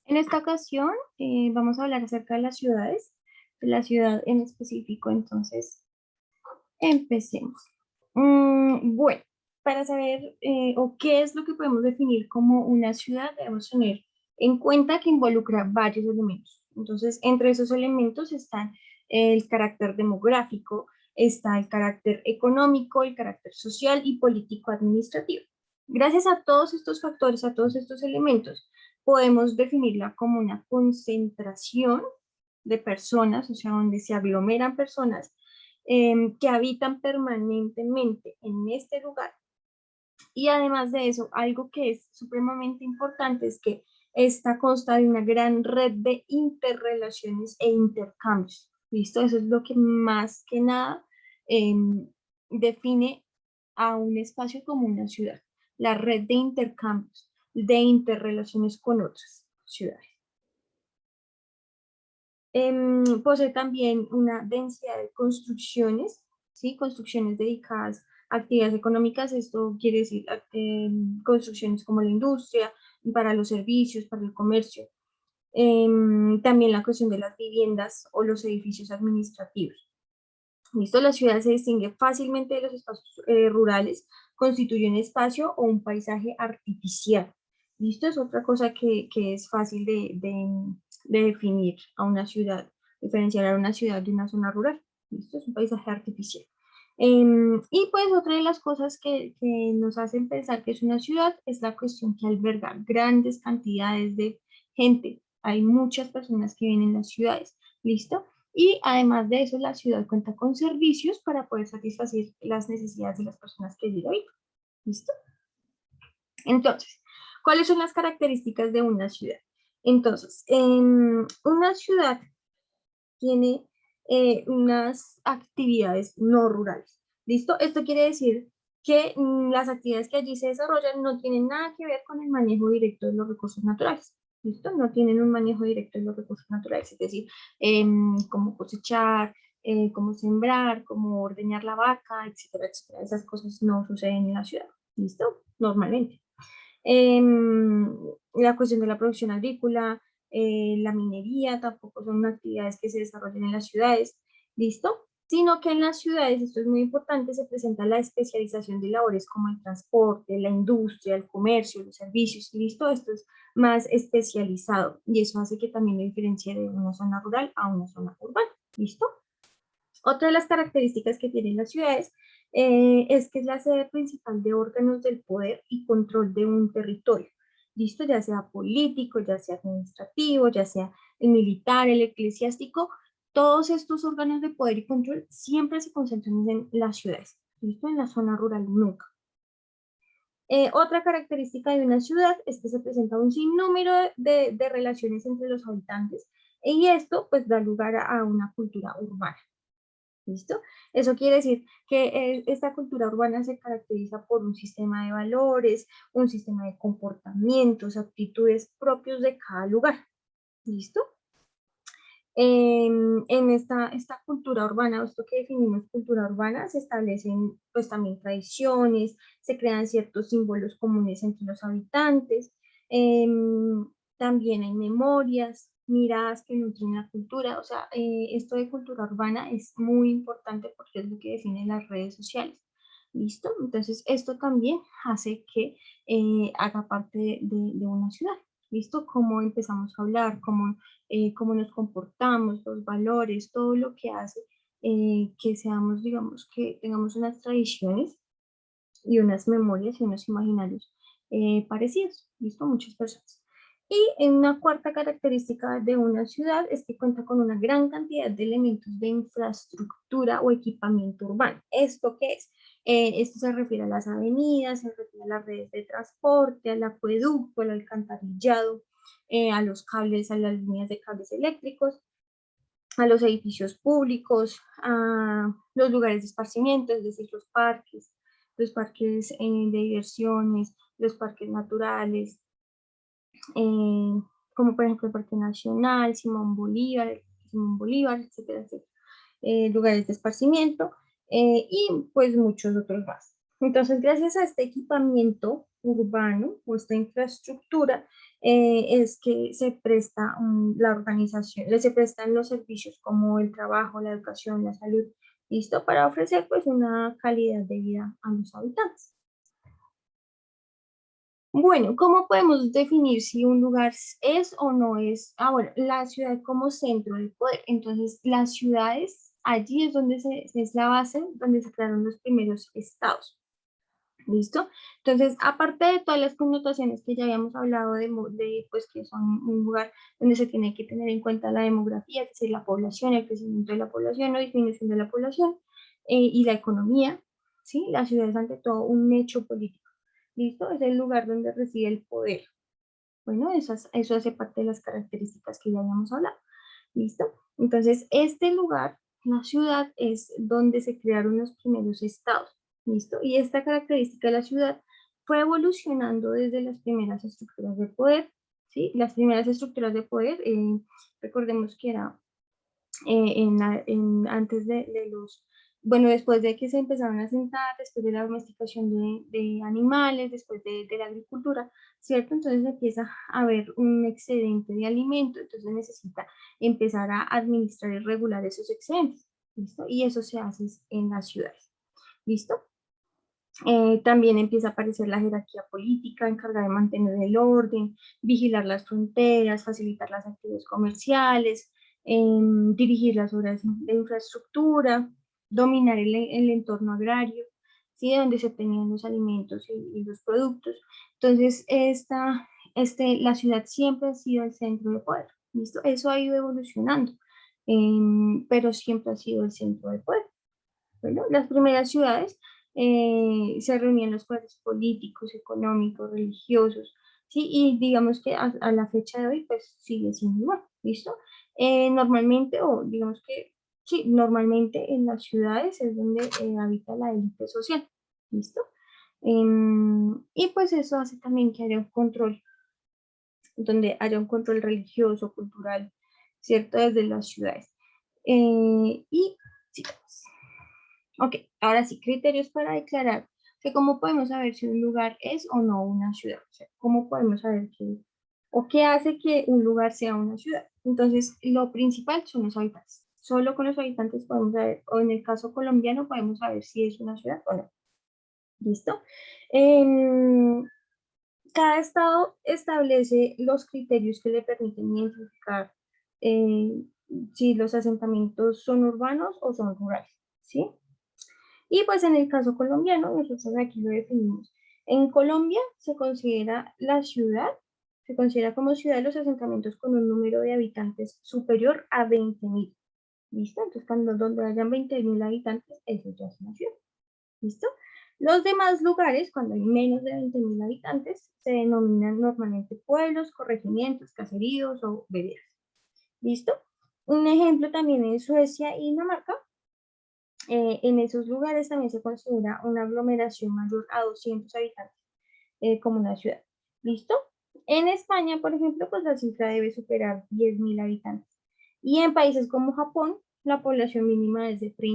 En esta ocasión vamos a hablar acerca de las ciudades, de la ciudad en específico, entonces empecemos. Bueno, para saber o qué es lo que podemos definir como una ciudad, debemos tener en cuenta que involucra varios elementos. Entonces, entre esos elementos están el carácter demográfico, está el carácter económico, el carácter social y político-administrativo. Gracias a todos estos factores, a todos estos elementos, podemos definirla como una concentración de personas, o sea, donde se aglomeran personas que habitan permanentemente en este lugar. Y además de eso, algo que es supremamente importante es que esta consta de una gran red de interrelaciones e intercambios. ¿Listo? Eso es lo que más que nada eh, define a un espacio como una ciudad. La red de intercambios, de interrelaciones con otras ciudades. Posee también una densidad de construcciones, ¿sí? Construcciones dedicadas a actividades económicas, esto quiere decir construcciones como la industria, para los servicios, para el comercio. También la cuestión de las viviendas o los edificios administrativos. ¿Listo? La ciudad se distingue fácilmente de los espacios rurales, constituye un espacio o un paisaje artificial. ¿Listo? Es otra cosa que es fácil de definir a una ciudad, diferenciar a una ciudad de una zona rural. ¿Listo? Es un paisaje artificial. Y pues otra de las cosas que nos hacen pensar que es una ciudad es la cuestión que alberga grandes cantidades de gente. Hay muchas personas que viven en las ciudades. ¿Listo? Y además de eso, la ciudad cuenta con servicios para poder satisfacer las necesidades de las personas que viven ahí. ¿Listo? Entonces, ¿cuáles son las características de una ciudad? Entonces, una ciudad tiene unas actividades no rurales. ¿Listo? Esto quiere decir que las actividades que allí se desarrollan no tienen nada que ver con el manejo directo de los recursos naturales. ¿Listo? No tienen un manejo directo de los recursos naturales, es decir, cómo cosechar, cómo sembrar, cómo ordeñar la vaca, etcétera, etcétera. Esas cosas no suceden en la ciudad. ¿Listo? Normalmente. La cuestión de la producción agrícola, la minería, tampoco son actividades que se desarrollen en las ciudades, ¿listo? Sino que en las ciudades, esto es muy importante, se presenta la especialización de labores como el transporte, la industria, el comercio, los servicios, ¿listo? Esto es más especializado y eso hace que también lo diferencie de una zona rural a una zona urbana, ¿listo? Otra de las características que tienen las ciudades es que es la sede principal de órganos del poder y control de un territorio. ¿Listo? Ya sea político, ya sea administrativo, ya sea el militar, el eclesiástico, todos estos órganos de poder y control siempre se concentran en las ciudades. ¿Listo? En la zona rural nunca. Otra característica de una ciudad es que se presenta un sinnúmero de relaciones entre los habitantes y esto pues da lugar a una cultura urbana. ¿Listo? Eso quiere decir que esta cultura urbana se caracteriza por un sistema de valores, un sistema de comportamientos, actitudes propios de cada lugar. ¿Listo? En esta cultura urbana, esto que definimos cultura urbana, se establecen pues también tradiciones, se crean ciertos símbolos comunes entre los habitantes, también hay memorias, miradas que nutren la cultura, o sea, esto de cultura urbana es muy importante porque es lo que define las redes sociales. ¿Listo? Entonces, esto también hace que haga parte de una ciudad. ¿Listo? Cómo empezamos a hablar, cómo nos comportamos, los valores, todo lo que hace que seamos, digamos, que tengamos unas tradiciones y unas memorias y unos imaginarios parecidos, ¿listo? Muchas personas. Y en una cuarta característica de una ciudad es que cuenta con una gran cantidad de elementos de infraestructura o equipamiento urbano. ¿Esto qué es? Esto se refiere a las avenidas, se refiere a las redes de transporte, al acueducto, al alcantarillado, a los cables, a las líneas de cables eléctricos, a los edificios públicos, a los lugares de esparcimiento, es decir, los parques de diversiones, los parques naturales, eh, como por ejemplo el Parque Nacional, Simón Bolívar, etcétera, etcétera. Lugares de esparcimiento y pues muchos otros más. Entonces, gracias a este equipamiento urbano o esta infraestructura, es que se presta la organización, se prestan los servicios como el trabajo, la educación, la salud, listo, para ofrecer pues una calidad de vida a los habitantes. Bueno, ¿cómo podemos definir si un lugar es o no es? Ah, bueno, la ciudad como centro de poder. Entonces, las ciudades, allí es donde es la base, donde se crearon los primeros estados. ¿Listo? Entonces, aparte de todas las connotaciones que ya habíamos hablado pues que son un lugar donde se tiene que tener en cuenta la demografía, es decir, la población, el crecimiento de la población o disminución de la población, y la economía, ¿sí? La ciudad es ante todo un hecho político, ¿listo? Es el lugar donde reside el poder. Bueno, eso hace parte de las características que ya habíamos hablado, ¿listo? Entonces, este lugar, la ciudad, es donde se crearon los primeros estados, ¿listo? Y esta característica de la ciudad fue evolucionando desde las primeras estructuras de poder, ¿sí? Las primeras estructuras de poder, recordemos que era antes de los, bueno, después de que se empezaron a sentar, después de la domesticación de animales, después de la agricultura, ¿cierto? Entonces empieza a haber un excedente de alimento, entonces necesita empezar a administrar y regular esos excedentes, ¿listo? Y eso se hace en las ciudades, ¿listo? También empieza a aparecer la jerarquía política, encargada de mantener el orden, vigilar las fronteras, facilitar las actividades comerciales, dirigir las obras de infraestructura, dominar el entorno agrario, ¿sí? Donde se obtenían los alimentos y los productos. Entonces, la ciudad siempre ha sido el centro de poder, ¿listo? Eso ha ido evolucionando, pero siempre ha sido el centro de poder. Bueno, las primeras ciudades se reunían los poderes políticos, económicos, religiosos, ¿sí? Y digamos que a la fecha de hoy, pues sigue siendo igual, ¿listo? Normalmente, o digamos que, sí, normalmente en las ciudades es donde habita la élite social, ¿listo? Y pues eso hace también que haya un control, donde haya un control religioso, cultural, ¿cierto? Desde las ciudades. Y sí, ok, ahora sí, criterios para declarar. Que ¿cómo podemos saber si un lugar es o no una ciudad? O sea, ¿cómo podemos saber o qué hace que un lugar sea una ciudad? Entonces, lo principal son los habitantes. Solo con los habitantes podemos saber, o en el caso colombiano podemos saber si es una ciudad o no. ¿Listo? Em, Cada estado establece los criterios que le permiten identificar eh, si los asentamientos son urbanos o son rurales, ¿sí? Y pues en el caso colombiano, nosotros aquí lo definimos. En Colombia se considera como ciudad los asentamientos con un número de habitantes superior a 20.000. ¿Listo? Entonces, donde hayan 20.000 habitantes, eso ya es una ciudad. ¿Listo? Los demás lugares, cuando hay menos de 20.000 habitantes, se denominan normalmente pueblos, corregimientos, caseríos o veredas. ¿Listo? Un ejemplo también es Suecia y Dinamarca. En esos lugares también se considera una aglomeración mayor a 200 habitantes como una ciudad. ¿Listo? En España, por ejemplo, pues la cifra debe superar 10.000 habitantes. Y en países como Japón, la población mínima es de 30